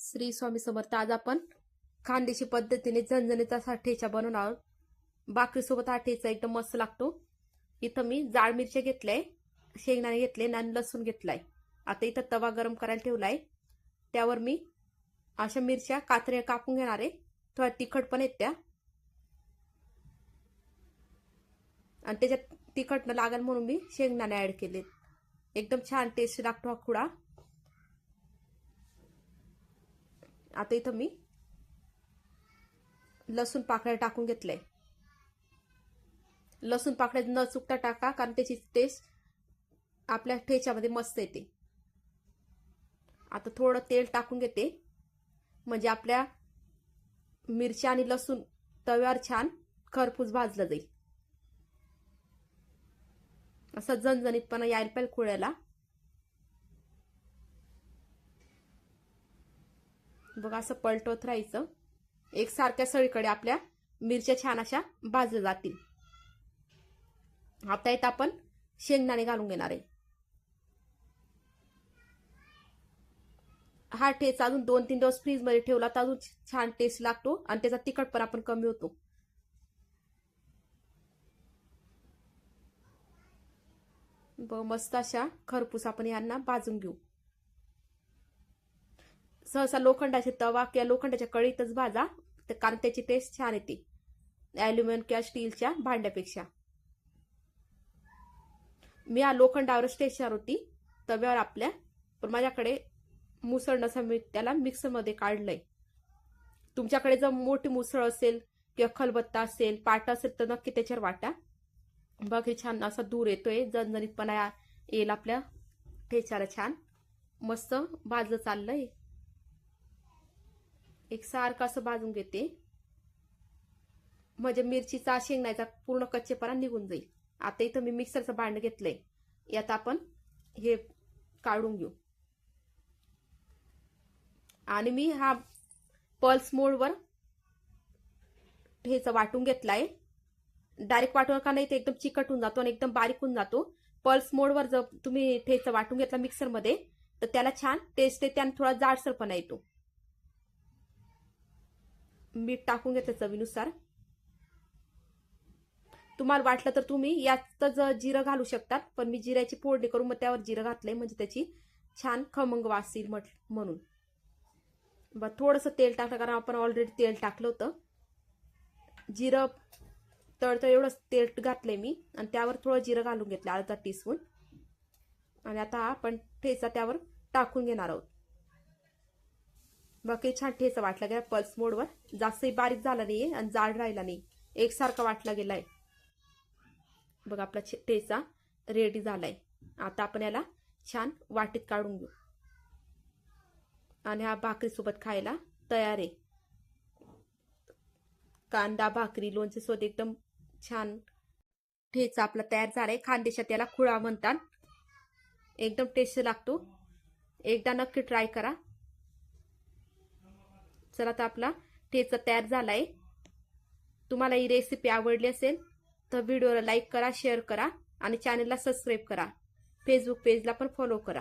श्री स्वामी समर्थ. आज आपण खानदेशी पद्धतीने झणझणीत असा ठेचा बनवणार आहोत. भाकरीसोबत हा ठेचा एकदम मस्त लागतो. इथं मी जाड मिरच्या घेतल्याय, शेंगदाणे घेतले आणि लसूण घेतलाय. आता इथं तवा गरम करायला ठेवलाय. त्यावर मी अशा मिरच्या कात्र्या कापून घेणार आहे. थोडा तिखट पण आहेत त्या, आणि त्याच्यात तिखट न लागेल म्हणून मी शेंगदाणे ऍड केले. एकदम छान टेस्ट लागतो हा खुडा. आता इथं मी लसूण पाकळ्या टाकून घेतलंय. लसूण पाकळ्या न चुकता टाका, कारण त्याची टेस्ट आपल्या ठेच्यामध्ये मस्त येते. आता थोडं तेल टाकून घेते, म्हणजे आपल्या मिरच्या आणि लसूण तव्यावर छान खरपूस भाजलं जाईल. असं झणझणीतपणा यायला पाहिजे खुळ्याला. बघा, असं पलटवत राहायचं एकसारख्या. सगळीकडे आपल्या मिरच्या छान अशा भाजल्या जातील. आता इथं आपण शेंगदाणे घालून घेणार आहे. हा ठेचा अजून 2-3 दिवस फ्रीज मध्ये ठेवला तर अजून छान टेस्ट लागतो आणि त्याचा तिखटपणा पण कमी होतो. बघ, मस्त अशा खरपूस आपण यांना भाजून घेऊ. सहसा लोखंडाचे तवा किंवा लोखंडाच्या कढईतच भाजा, कारण त्याची टेस्ट छान येते ॲल्युमिनियम किंवा स्टीलच्या भांड्यापेक्षा. मी हा लोखंडावरच टेस्टणार होती तव्यावर आपल्या, पण माझ्याकडे मुसळ नसा, मी त्याला मिक्सरमध्ये काढलंय. तुमच्याकडे जर मोठी मुसळ असेल किंवा खलबत्ता असेल, पाटा असेल तर नक्की त्याच्यावर वाटा. बघ, हे छान असा दूर येतोय, झणझणीतपणा येईल आपल्या ठेच्याला. छान मस्त भाजलं चाललंय. एकसारखं असं भाजून घेते, म्हणजे मिरचीचा शेंगण्याचा पूर्ण कच्चेपणा निघून जाईल. आता इथं मी मिक्सरचं भांड घेतलंय, यात आपण हे काढून घेऊ. आणि मी हा पल्स मोडवर ठेचा वाटून घेतलाय. डायरेक्ट वाटून का नाही ते एकदम चिकट होऊन जातो आणि एकदम बारीक होऊन जातो. पल्स मोडवर जर तुम्ही ठेचा वाटून घेतला मिक्सरमध्ये तर त्याला छान टेस्ट येते आणि थोडा जाडसरपणा येतो. मीठ टाकून घेतलं चवीनुसार. तुम्हाला वाटलं तर तुम्ही यातच जिरं घालू शकतात, पण मी जिऱ्याची फोडणी करून मग त्यावर जिरं घातलंय, म्हणजे त्याची छान खमंग वास येईल म्हणून. बरं, थोडंसं तेल टाकलं, कारण आपण ऑलरेडी तेल टाकलं होतं. जिरं तळतं एवढं तेल घातलंय मी, आणि त्यावर थोडं जिरं घालून घेतलं, अर्धा टीस्पून. आणि आता आपण ठेचा त्यावर टाकून घेणार आहोत. बाकी छान ठेचा वाटला गेला पल्स मोडवर. जास्तही बारीक झाला नाहीये आणि जाड राहिला नाही, एकसारखा वाटला गेलाय. बघा, आपला ठेचा रेडी झालाय. आता आपण याला छान वाटीत काढून घेऊ आणि हा भाकरीसोबत खायला तयार आहे. कांदा, भाकरी, लोणचे सोबत एकदम छान ठेचा आपला तयार झालाय. खानदेशात याला खुळा म्हणतात. एकदम टेस्टी लागतो, एकदा नक्की ट्राय करा. चला, आता आपला ठेचा तयार झालाय. तुम्हाला ही रेसिपी आवडली असेल तर व्हिडिओला लाईक करा, शेअर करा आणि चॅनलला सबस्क्राईब करा. फेसबुक पेजला पण फॉलो करा.